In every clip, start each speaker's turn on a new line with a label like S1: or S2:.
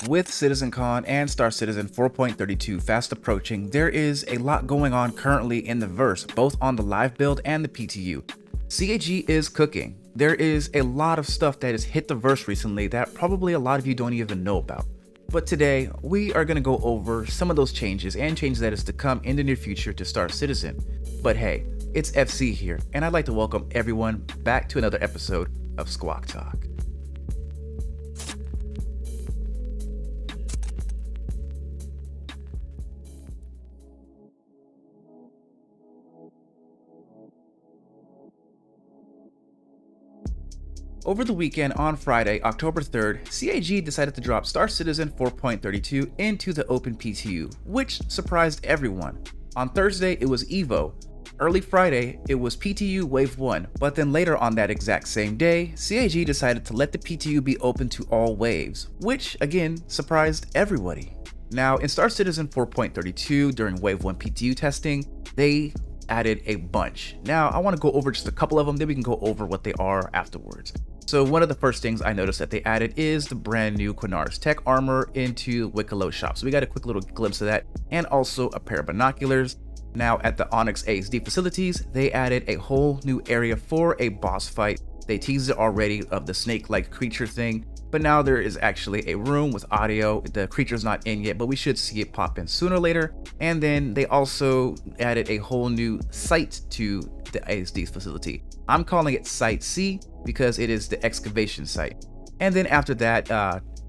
S1: With CitizenCon and Star Citizen 4.32 fast approaching, there is a lot going on currently in the verse, both on the live build and the PTU. CAG is cooking. There is a lot of stuff that has hit the verse recently that probably a lot of you don't even know about. But today, we are going to go over some of those changes and changes that is to come in the near future to Star Citizen. But hey, it's FC here, and I'd like to welcome everyone back to another episode of Squawk Talk. Over the weekend on Friday, October 3rd, CAG decided to drop Star Citizen 4.32 into the open PTU, which surprised everyone. On Thursday, it was EVO. Early Friday, it was PTU Wave 1, but then later on that exact same day, CAG decided to let the PTU be open to all waves, which again surprised everybody. Now, in Star Citizen 4.32 during Wave 1 PTU testing, they added a bunch. Now, I want to go over just a couple of them, then we can go over what they are afterwards. So one of the first things I noticed that they added is the brand new Quinar's Tech Armor into Wicklow Shop. So we got a quick little glimpse of that, and also a pair of binoculars. Now at the Onyx ASD facilities, they added a whole new area for a boss fight. They teased it already of the snake-like creature thing, but now there is actually a room with audio. The creature's not in yet, but we should see it pop in sooner or later. And then they also added a whole new site to the ASD facility. I'm calling it Site C because it is the excavation site. And then after that,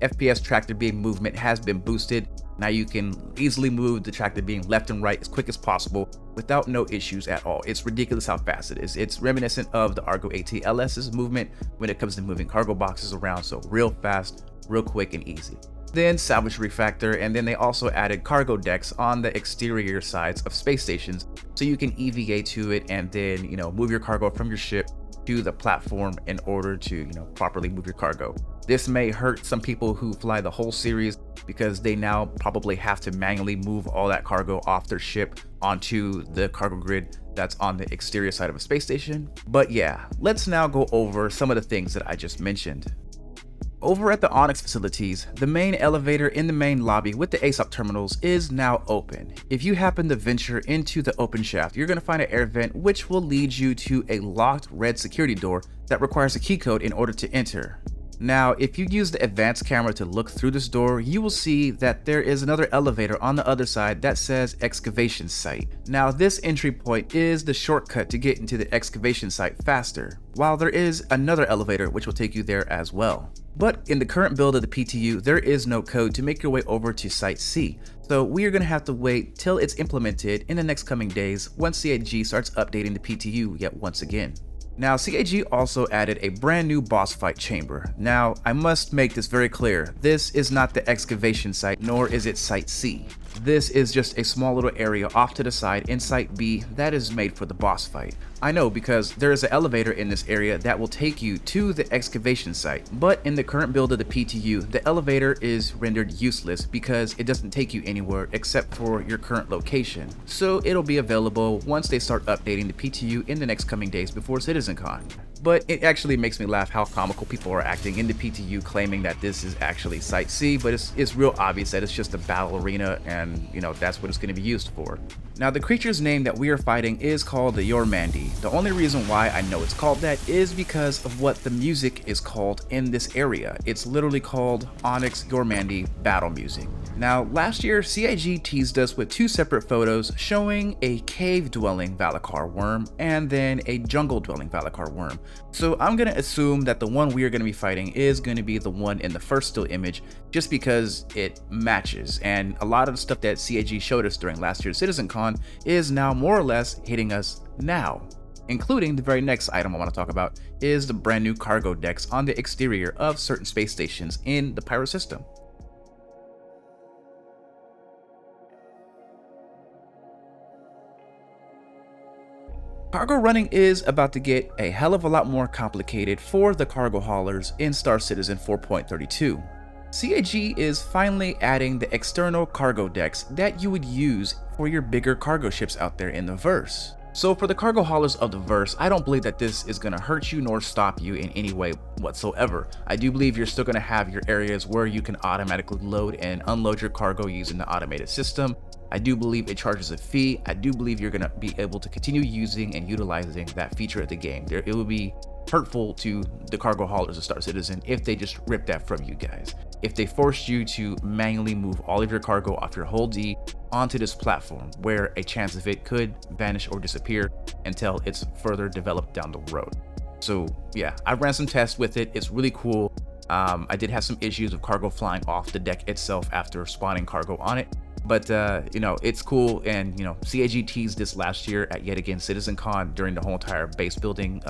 S1: FPS tractor beam movement has been boosted. Now you can easily move the tractor beam left and right as quick as possible without no issues at all. It's ridiculous how fast it is. It's reminiscent of the Argo ATLS's movement when it comes to moving cargo boxes around, so real fast, real quick and easy. Then salvage refactor, and then they also added cargo decks on the exterior sides of space stations so you can EVA to it and then, move your cargo from your ship to the platform in order to, properly move your cargo. This may hurt some people who fly the whole series because they now probably have to manually move all that cargo off their ship onto the cargo grid that's on the exterior side of a space station. But yeah, let's now go over some of the things that I just mentioned. Over at the Onyx facilities, the main elevator in the main lobby with the ASOP terminals is now open. If you happen to venture into the open shaft, you're going to find an air vent which will lead you to a locked red security door that requires a key code in order to enter. Now, if you use the advanced camera to look through this door, you will see that there is another elevator on the other side that says excavation site. Now, this entry point is the shortcut to get into the excavation site faster, while there is another elevator which will take you there as well. But in the current build of the PTU, there is no code to make your way over to Site C, so we are going to have to wait till it's implemented in the next coming days once CAG starts updating the PTU yet once again. Now, CAG also added a brand new boss fight chamber. Now, I must make this very clear, this is not the excavation site, nor is it Site C. This is just a small little area off to the side in Site B that is made for the boss fight. I know because there is an elevator in this area that will take you to the excavation site, but in the current build of the PTU, the elevator is rendered useless because it doesn't take you anywhere except for your current location. So it'll be available once they start updating the PTU in the next coming days before CitizenCon. But it actually makes me laugh how comical people are acting in the PTU claiming that this is actually Site C, but it's real obvious that it's just a battle arena and that's what it's going to be used for. Now, the creature's name that we are fighting is called the Yormandi. The only reason why I know it's called that is because of what the music is called in this area. It's literally called Onyx Yormandi Battle Music. Now, last year, CIG teased us with two separate photos showing a cave-dwelling Valakar worm and then a jungle-dwelling Valakar worm. So I'm going to assume that the one we are going to be fighting is going to be the one in the first still image just because it matches, and a lot of the stuff that CIG showed us during last year's CitizenCon is now more or less hitting us now. Including the very next item I want to talk about is the brand new cargo decks on the exterior of certain space stations in the Pyro system. Cargo running is about to get a hell of a lot more complicated for the cargo haulers in Star Citizen 4.32. CAG is finally adding the external cargo decks that you would use for your bigger cargo ships out there in the verse. So for the cargo haulers of the verse, I don't believe that this is going to hurt you nor stop you in any way whatsoever. I do believe you're still going to have your areas where you can automatically load and unload your cargo using the automated system. I do believe it charges a fee. I do believe you're going to be able to continue using and utilizing that feature of the game. It will be hurtful to the cargo haulers of Star Citizen if they just rip that from you guys. If they forced you to manually move all of your cargo off your whole D onto this platform, where a chance of it could vanish or disappear until it's further developed down the road. So yeah, I ran some tests with it. It's really cool. I did have some issues of cargo flying off the deck itself after spawning cargo on it. But it's cool, and CIG teased this last year at yet again CitizenCon during the whole entire base building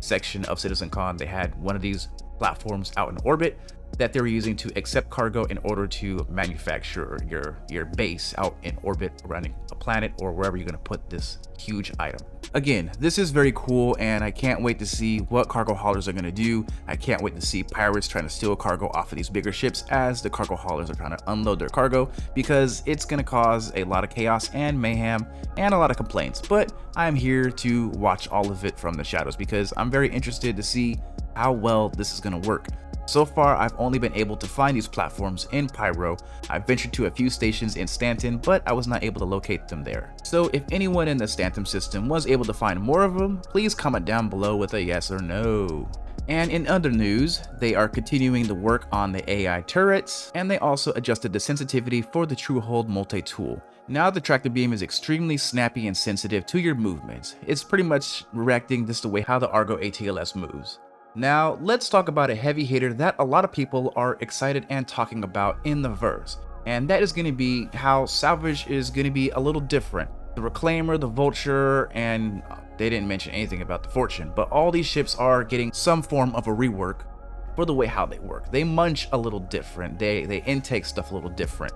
S1: section of CitizenCon. They had one of these platforms out in orbit that they were using to accept cargo in order to manufacture your base out in orbit around a planet or wherever you're going to put this huge item. Again, this is very cool, and I can't wait to see what cargo haulers are going to do. I can't wait to see pirates trying to steal cargo off of these bigger ships as the cargo haulers are trying to unload their cargo, because it's going to cause a lot of chaos and mayhem and a lot of complaints. But I'm here to watch all of it from the shadows because I'm very interested to see how well this is going to work. So far, I've only been able to find these platforms in Pyro. I ventured to a few stations in Stanton, but I was not able to locate them there. So if anyone in the Stanton system was able to find more of them, please comment down below with a yes or no. And in other news, they are continuing the work on the AI turrets, and they also adjusted the sensitivity for the True Hold multi-tool. Now the tractor beam is extremely snappy and sensitive to your movements. It's pretty much reacting just the way how the Argo ATLS moves. Now, let's talk about a heavy hitter that a lot of people are excited and talking about in the verse, and that is going to be how salvage is going to be a little different. The Reclaimer, the Vulture, and they didn't mention anything about the Fortune, but all these ships are getting some form of a rework for the way how they work. They munch a little different, they intake stuff a little different.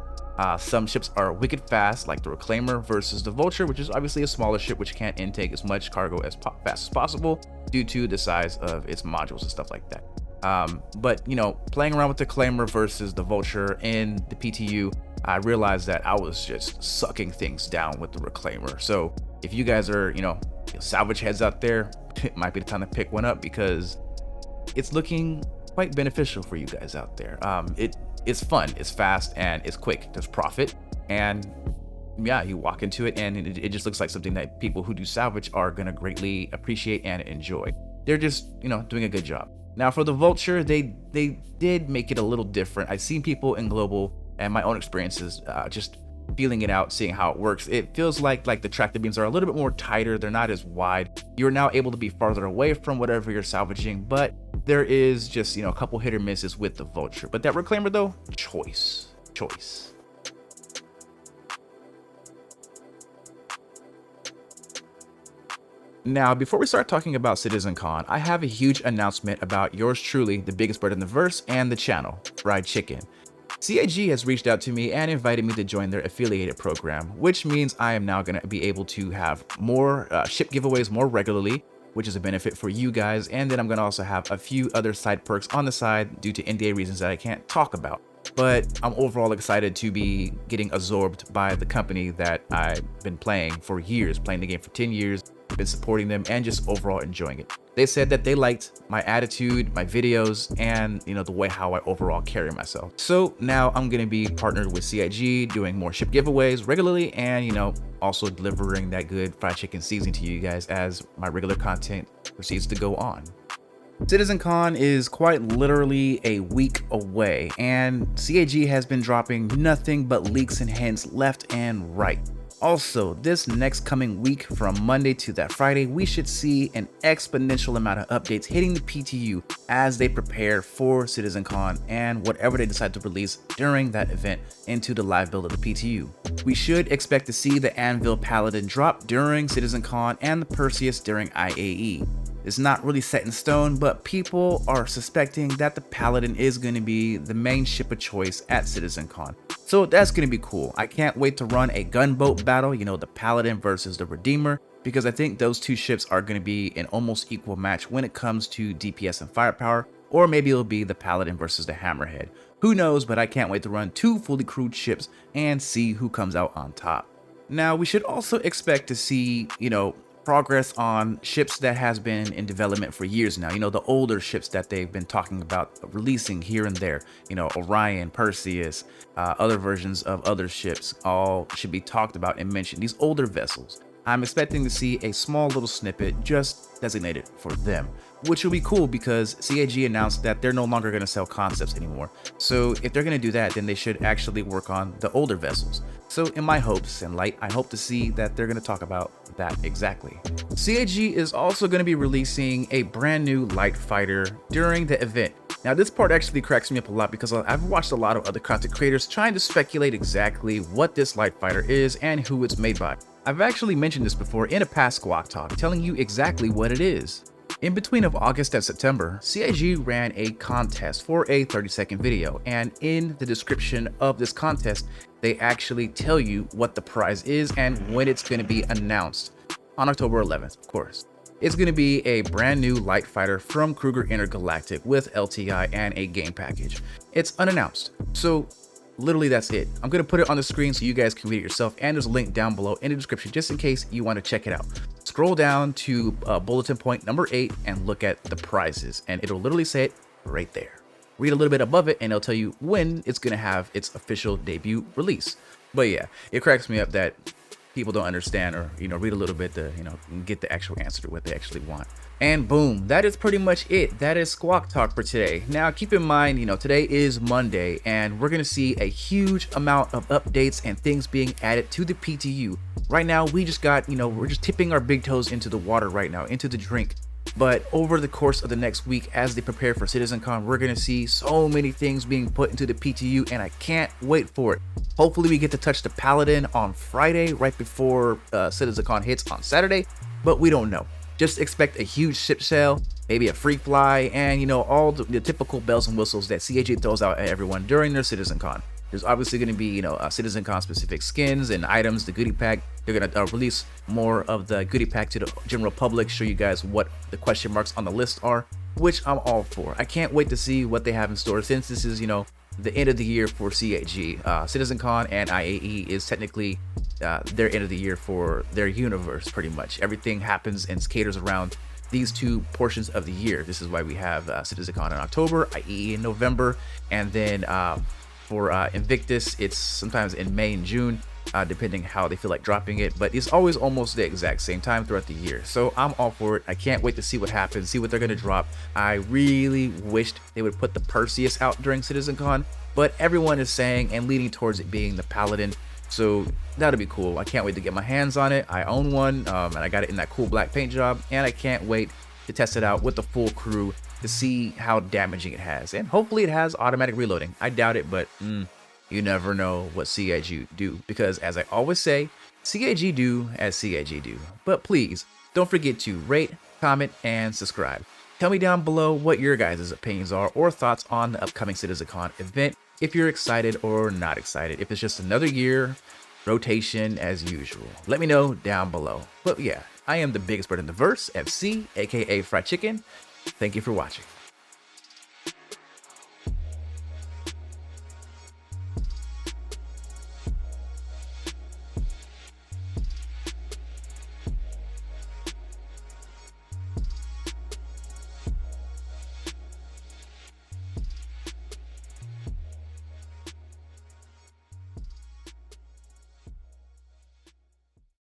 S1: Some ships are wicked fast, like the Reclaimer versus the Vulture, which is obviously a smaller ship which can't intake as much cargo as fast as possible due to the size of its modules and stuff like that. But playing around with the Reclaimer versus the Vulture in the PTU, I realized that I was just sucking things down with the Reclaimer. So if you guys are salvage heads out there, it might be the time to pick one up because it's looking quite beneficial for you guys out there. It's fun, it's fast, and it's quick. There's profit, and yeah, you walk into it and it just looks like something that people who do salvage are gonna greatly appreciate and enjoy. They're just doing a good job. Now for the Vulture, they did make it a little different. I've seen people in global and my own experiences just feeling it out, seeing how it works. It feels like the tractor beams are a little bit more tighter. They're not as wide. You're now able to be farther away from whatever you're salvaging, but there is just a couple hit or misses with the Vulture. But that Reclaimer though, choice. Now, before we start talking about CitizenCon, I have a huge announcement about yours truly, the biggest bird in the verse, and the channel, Fried Chicken. CIG has reached out to me and invited me to join their affiliated program, which means I am now going to be able to have more ship giveaways more regularly, which is a benefit for you guys, and then I'm going to also have a few other side perks on the side due to NDA reasons that I can't talk about. But I'm overall excited to be getting absorbed by the company that I've been playing for years, playing the game for 10 years, been supporting them, and just overall enjoying it. They said that they liked my attitude, my videos, and the way how I overall carry myself. So now I'm gonna be partnered with CIG, doing more ship giveaways regularly, and also delivering that good fried chicken seasoning to you guys as my regular content proceeds to go on. CitizenCon is quite literally a week away, and CIG has been dropping nothing but leaks and hints left and right. Also, this next coming week from Monday to that Friday, we should see an exponential amount of updates hitting the PTU as they prepare for CitizenCon and whatever they decide to release during that event into the live build of the PTU. We should expect to see the Anvil Paladin drop during CitizenCon and the Perseus during IAE. It's not really set in stone, but people are suspecting that the Paladin is going to be the main ship of choice at CitizenCon. So that's going to be cool. I can't wait to run a gunboat battle, the Paladin versus the Redeemer, because I think those two ships are going to be an almost equal match when it comes to DPS and firepower, or maybe it'll be the Paladin versus the Hammerhead. Who knows, but I can't wait to run two fully crewed ships and see who comes out on top. Now, we should also expect to see, progress on ships that has been in development for years now. You know, the older ships that they've been talking about releasing here and there, you know, Orion, Perseus, other versions of other ships, all should be talked about and mentioned. These older vessels, I'm expecting to see a small little snippet just designated for them, which will be cool because CIG announced that they're no longer going to sell concepts anymore. So if they're going to do that, then they should actually work on the older vessels. So in my hopes and light, I hope to see that they're going to talk about that exactly. CIG is also going to be releasing a brand new light fighter during the event. Now this part actually cracks me up a lot because I've watched a lot of other content creators trying to speculate exactly what this light fighter is and who it's made by. I've actually mentioned this before in a past Squawk Talk, telling you exactly what it is. In between of August and September, CIG ran a contest for a 30-second video, and in the description of this contest, they actually tell you what the prize is and when it's going to be announced. On October 11th, of course. It's going to be a brand new light fighter from Kruger Intergalactic with LTI and a game package. It's unannounced, so literally that's it. I'm going to put it on the screen so you guys can read it yourself, and there's a link down below in the description just in case you want to check it out. Scroll down to bulletin point number 8 and look at the prizes, and it'll literally say it right there. Read a little bit above it and it'll tell you when it's going to have its official debut release. But yeah, it cracks me up that people don't understand, or read a little bit to get the actual answer to what they actually want. And boom, that is pretty much it. That is Squawk Talk for today. Now keep in mind, today is Monday and we're gonna see a huge amount of updates and things being added to the PTU. Right now we just got, we're just tipping our big toes into the water right now, into the drink. But over the course of the next week, as they prepare for CitizenCon, we're going to see so many things being put into the PTU, and I can't wait for it. Hopefully we get to touch the Paladin on Friday, right before CitizenCon hits on Saturday, but we don't know. Just expect a huge ship sale, maybe a free fly, and all the typical bells and whistles that CIG throws out at everyone during their CitizenCon. There's obviously going to be, CitizenCon specific skins and items, the goodie pack. They're going to release more of the goodie pack to the general public, show you guys what the question marks on the list are, which I'm all for. I can't wait to see what they have in store since this is, the end of the year for CIG. CitizenCon and IAE is technically their end of the year for their universe, pretty much. Everything happens and caters around these two portions of the year. This is why we have CitizenCon in October, IAE in November, and then for Invictus, it's sometimes in May and June, depending how they feel like dropping it, but it's always almost the exact same time throughout the year. So I'm all for it. I can't wait to see what happens, see what they're going to drop. I really wished they would put the Perseus out during CitizenCon, but everyone is saying and leaning towards it being the Paladin, so that'll be cool. I can't wait to get my hands on it. I own one, and I got it in that cool black paint job, and I can't wait to test it out with the full crew to see how damaging it has, and hopefully it has automatic reloading. I doubt it, but you never know what CIG do, because as I always say, CIG do as CIG do. But please don't forget to rate, comment, and subscribe. Tell me down below what your guys' opinions are or thoughts on the upcoming CitizenCon event, if you're excited or not excited, if it's just another year rotation as usual. Let me know down below. But yeah, I am the biggest bird in the verse, FC, aka Fried Chicken. Thank you for watching.